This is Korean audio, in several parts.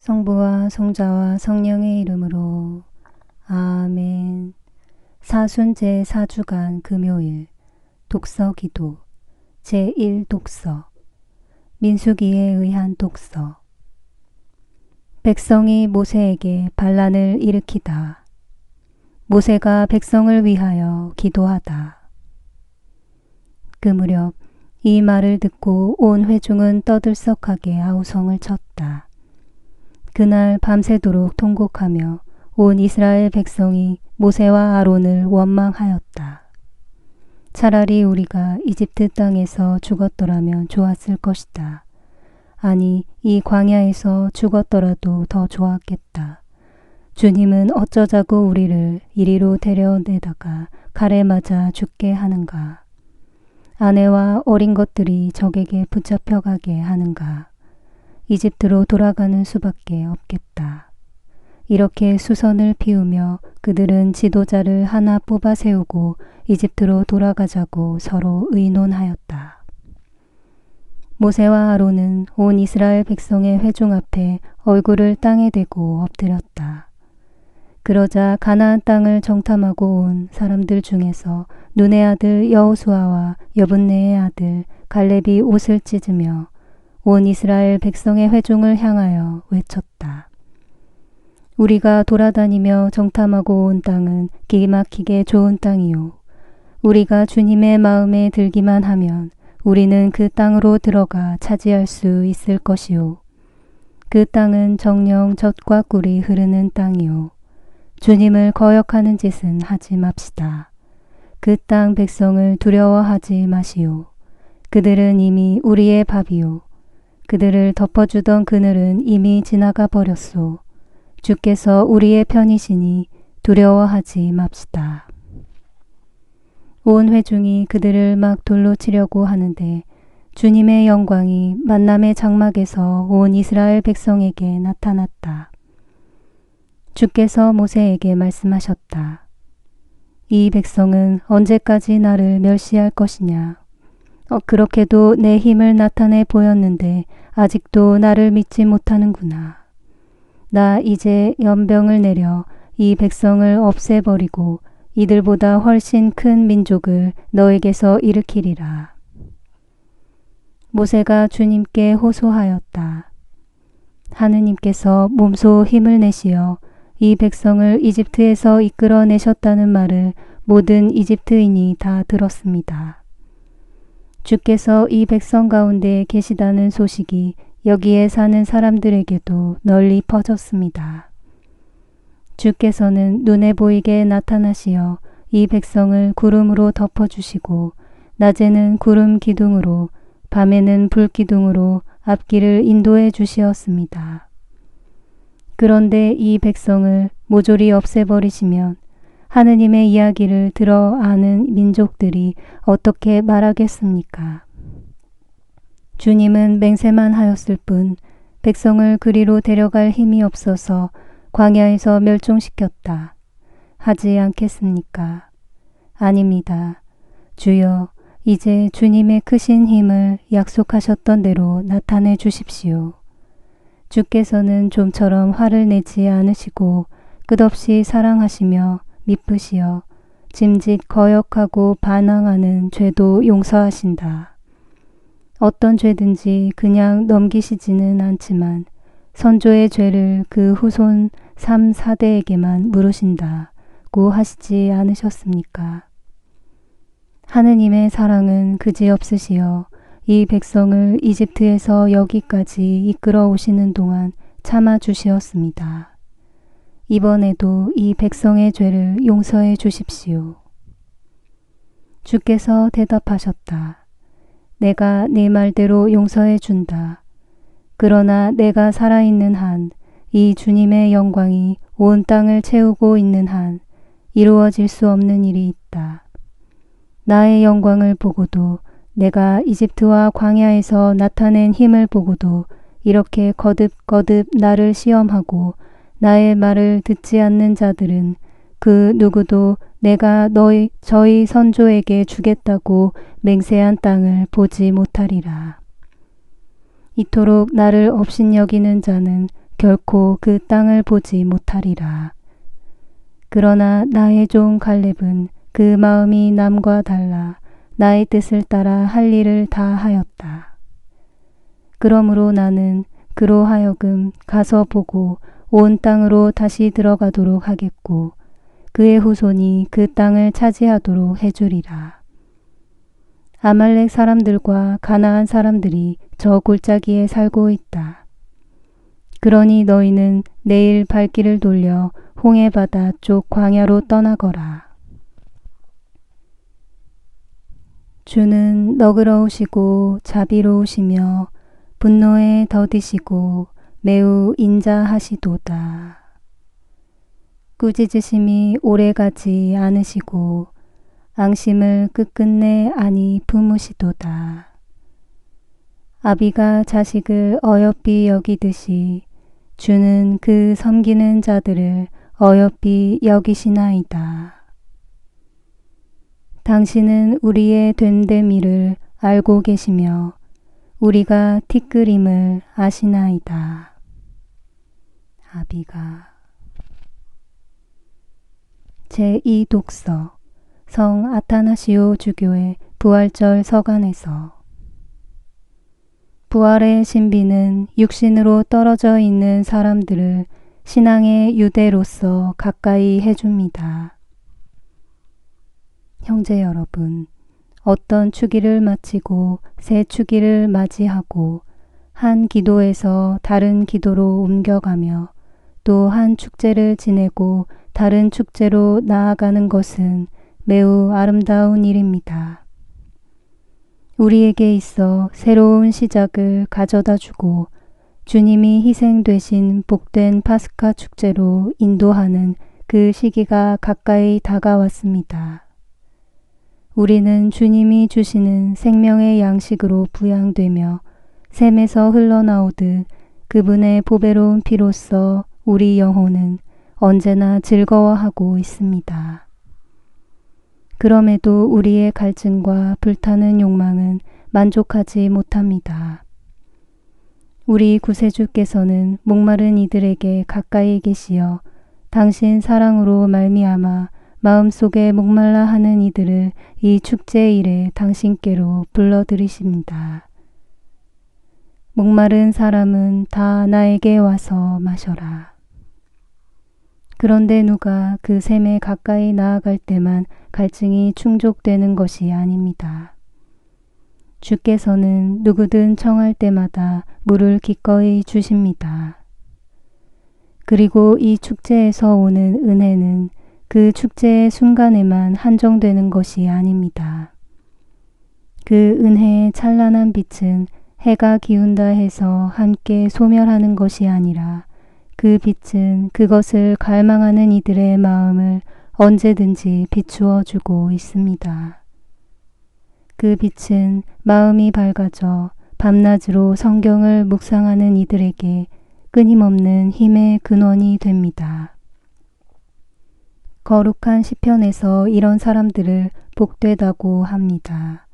성부와 성자와 성령의 이름으로 아멘. 사순 제4주간 금요일 독서 기도 제1독서 민수기에 의한 독서. 백성이 모세에게 반란을 일으키다. 모세가 백성을 위하여 기도하다. 그 무렵 이 말을 듣고 온 회중은 떠들썩하게 아우성을 쳤다. 그날 밤새도록 통곡하며 온 이스라엘 백성이 모세와 아론을 원망하였다. 차라리 우리가 이집트 땅에서 죽었더라면 좋았을 것이다. 아니, 이 광야에서 죽었더라도 더 좋았겠다. 주님은 어쩌자고 우리를 이리로 데려내다가 칼에 맞아 죽게 하는가? 아내와 어린 것들이 적에게 붙잡혀가게 하는가? 이집트로 돌아가는 수밖에 없겠다. 이렇게 수선을 피우며 그들은 지도자를 하나 뽑아 세우고 이집트로 돌아가자고 서로 의논하였다. 모세와 아론은 온 이스라엘 백성의 회중 앞에 얼굴을 땅에 대고 엎드렸다. 그러자 가나안 땅을 정탐하고 온 사람들 중에서 눈의 아들 여호수아와 여분네의 아들 갈렙이 옷을 찢으며 온 이스라엘 백성의 회중을 향하여 외쳤다. 우리가 돌아다니며 정탐하고 온 땅은 기막히게 좋은 땅이요. 우리가 주님의 마음에 들기만 하면 우리는 그 땅으로 들어가 차지할 수 있을 것이요. 그 땅은 정녕 젖과 꿀이 흐르는 땅이요. 주님을 거역하는 짓은 하지 맙시다. 그 땅 백성을 두려워하지 마시오. 그들은 이미 우리의 밥이요. 그들을 덮어주던 그늘은 이미 지나가 버렸소. 주께서 우리의 편이시니 두려워하지 맙시다. 온 회중이 그들을 막 돌로 치려고 하는데 주님의 영광이 만남의 장막에서 온 이스라엘 백성에게 나타났다. 주께서 모세에게 말씀하셨다. 이 백성은 언제까지 나를 멸시할 것이냐? 그렇게도 내 힘을 나타내 보였는데 아직도 나를 믿지 못하는구나. 나 이제 연병을 내려 이 백성을 없애버리고 이들보다 훨씬 큰 민족을 너에게서 일으키리라. 모세가 주님께 호소하였다. 하느님께서 몸소 힘을 내시어 이 백성을 이집트에서 이끌어내셨다는 말을 모든 이집트인이 다 들었습니다. 주께서 이 백성 가운데 계시다는 소식이 여기에 사는 사람들에게도 널리 퍼졌습니다. 주께서는 눈에 보이게 나타나시어 이 백성을 구름으로 덮어주시고 낮에는 구름 기둥으로 밤에는 불 기둥으로 앞길을 인도해 주시었습니다. 그런데 이 백성을 모조리 없애버리시면 하느님의 이야기를 들어 아는 민족들이 어떻게 말하겠습니까? 주님은 맹세만 하였을 뿐 백성을 그리로 데려갈 힘이 없어서 광야에서 멸종시켰다. 하지 않겠습니까? 아닙니다. 주여, 이제 주님의 크신 힘을 약속하셨던 대로 나타내 주십시오. 주께서는 좀처럼 화를 내지 않으시고 끝없이 사랑하시며 미쁘시어 짐짓 거역하고 반항하는 죄도 용서하신다. 어떤 죄든지 그냥 넘기시지는 않지만 선조의 죄를 그 후손 3, 4대에게만 물으신다고 하시지 않으셨습니까? 하느님의 사랑은 그지없으시어 이 백성을 이집트에서 여기까지 이끌어 오시는 동안 참아주시었습니다. 이번에도 이 백성의 죄를 용서해 주십시오. 주께서 대답하셨다. 내가 네 말대로 용서해 준다. 그러나 내가 살아있는 한, 이 주님의 영광이 온 땅을 채우고 있는 한 이루어질 수 없는 일이 있다. 나의 영광을 보고도 내가 이집트와 광야에서 나타낸 힘을 보고도 이렇게 거듭거듭 나를 시험하고 나의 말을 듣지 않는 자들은 그 누구도 내가 저희 선조에게 주겠다고 맹세한 땅을 보지 못하리라. 이토록 나를 업신여기는 자는 결코 그 땅을 보지 못하리라. 그러나 나의 종 갈렙은 그 마음이 남과 달라 나의 뜻을 따라 할 일을 다 하였다. 그러므로 나는 그로 하여금 가서 보고 온 땅으로 다시 들어가도록 하겠고 그의 후손이 그 땅을 차지하도록 해주리라. 아말렉 사람들과 가나안 사람들이 저 골짜기에 살고 있다. 그러니 너희는 내일 발길을 돌려 홍해바다 쪽 광야로 떠나거라. 주는 너그러우시고 자비로우시며 분노에 더디시고 매우 인자하시도다. 꾸짖으심이 오래가지 않으시고 앙심을 끝끝내 아니 품으시도다. 아비가 자식을 어여삐 여기듯이 주는 그 섬기는 자들을 어여삐 여기시나이다. 당신은 우리의 된됨이를 알고 계시며 우리가 티끌임을 아시나이다. 아비가 제2독서 성 아타나시오 주교의 부활절 서간에서 부활의 신비는 육신으로 떨어져 있는 사람들을 신앙의 유대로서 가까이 해줍니다. 형제 여러분, 어떤 주기를 마치고 새 주기를 맞이하고 한 기도에서 다른 기도로 옮겨가며 또 한 축제를 지내고 다른 축제로 나아가는 것은 매우 아름다운 일입니다. 우리에게 있어 새로운 시작을 가져다 주고 주님이 희생되신 복된 파스카 축제로 인도하는 그 시기가 가까이 다가왔습니다. 우리는 주님이 주시는 생명의 양식으로 부양되며 샘에서 흘러나오듯 그분의 보배로운 피로써 우리 영혼은 언제나 즐거워하고 있습니다. 그럼에도 우리의 갈증과 불타는 욕망은 만족하지 못합니다. 우리 구세주께서는 목마른 이들에게 가까이 계시어 당신 사랑으로 말미암아 마음속에 목말라 하는 이들을 이 축제일에 당신께로 불러들이십니다. 목마른 사람은 다 나에게 와서 마셔라. 그런데 누가 그 샘에 가까이 나아갈 때만 갈증이 충족되는 것이 아닙니다. 주께서는 누구든 청할 때마다 물을 기꺼이 주십니다. 그리고 이 축제에서 오는 은혜는 그 축제의 순간에만 한정되는 것이 아닙니다. 그 은혜의 찬란한 빛은 해가 기운다 해서 함께 소멸하는 것이 아니라 그 빛은 그것을 갈망하는 이들의 마음을 언제든지 비추어 주고 있습니다. 그 빛은 마음이 밝아져 밤낮으로 성경을 묵상하는 이들에게 끊임없는 힘의 근원이 됩니다. 거룩한 시편에서 이런 사람들을 복되다고 합니다.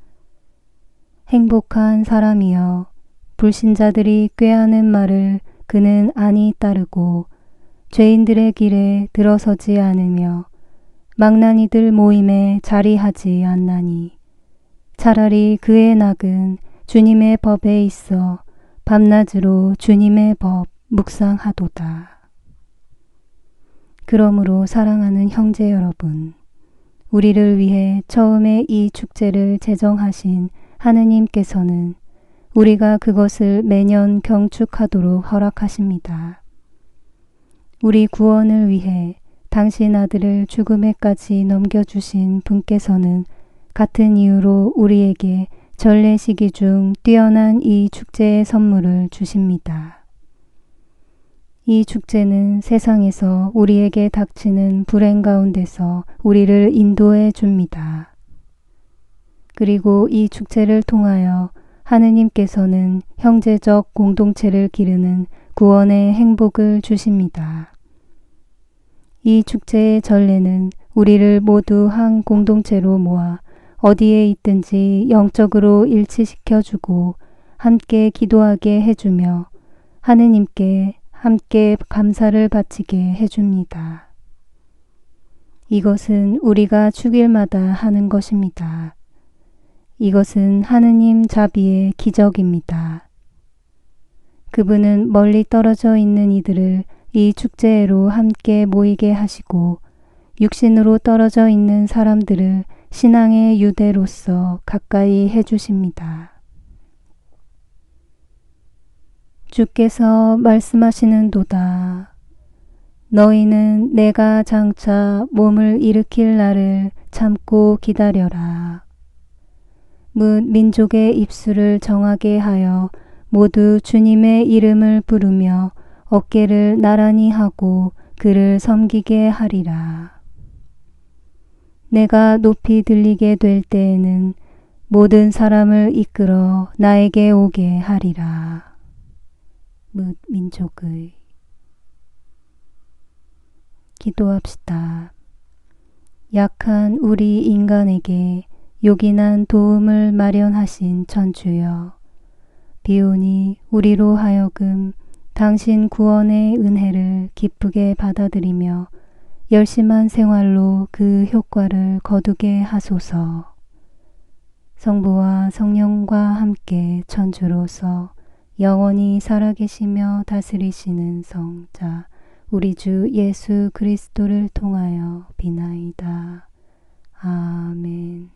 행복한 사람이여, 불신자들이 꾀하는 말을 그는 안히 따르고 죄인들의 길에 들어서지 않으며 망나니들 모임에 자리하지 않나니 차라리 그의 낙은 주님의 법에 있어 밤낮으로 주님의 법 묵상하도다. 그러므로 사랑하는 형제 여러분, 우리를 위해 처음에 이 축제를 제정하신 하느님께서는 우리가 그것을 매년 경축하도록 허락하십니다. 우리 구원을 위해 당신 아들을 죽음에까지 넘겨주신 분께서는 같은 이유로 우리에게 전례 시기 중 뛰어난 이 축제의 선물을 주십니다. 이 축제는 세상에서 우리에게 닥치는 불행 가운데서 우리를 인도해 줍니다. 그리고 이 축제를 통하여 하느님께서는 형제적 공동체를 기르는 구원의 행복을 주십니다. 이 축제의 전례는 우리를 모두 한 공동체로 모아 어디에 있든지 영적으로 일치시켜주고 함께 기도하게 해주며 하느님께 함께 감사를 바치게 해줍니다. 이것은 우리가 주일마다 하는 것입니다. 이것은 하느님 자비의 기적입니다. 그분은 멀리 떨어져 있는 이들을 이 축제로 함께 모이게 하시고 육신으로 떨어져 있는 사람들을 신앙의 유대로서 가까이 해주십니다. 주께서 말씀하시는도다. 너희는 내가 장차 몸을 일으킬 날을 참고 기다려라. 뭇 민족의 입술을 정하게 하여 모두 주님의 이름을 부르며 어깨를 나란히 하고 그를 섬기게 하리라. 내가 높이 들리게 될 때에는 모든 사람을 이끌어 나에게 오게 하리라. 뭇 민족의 기도합시다. 약한 우리 인간에게 요긴한 도움을 마련하신 천주여, 비오니 우리로 하여금 당신 구원의 은혜를 기쁘게 받아들이며 열심한 생활로 그 효과를 거두게 하소서. 성부와 성령과 함께 천주로서 영원히 살아계시며 다스리시는 성자 우리 주 예수 그리스도를 통하여 비나이다. 아멘.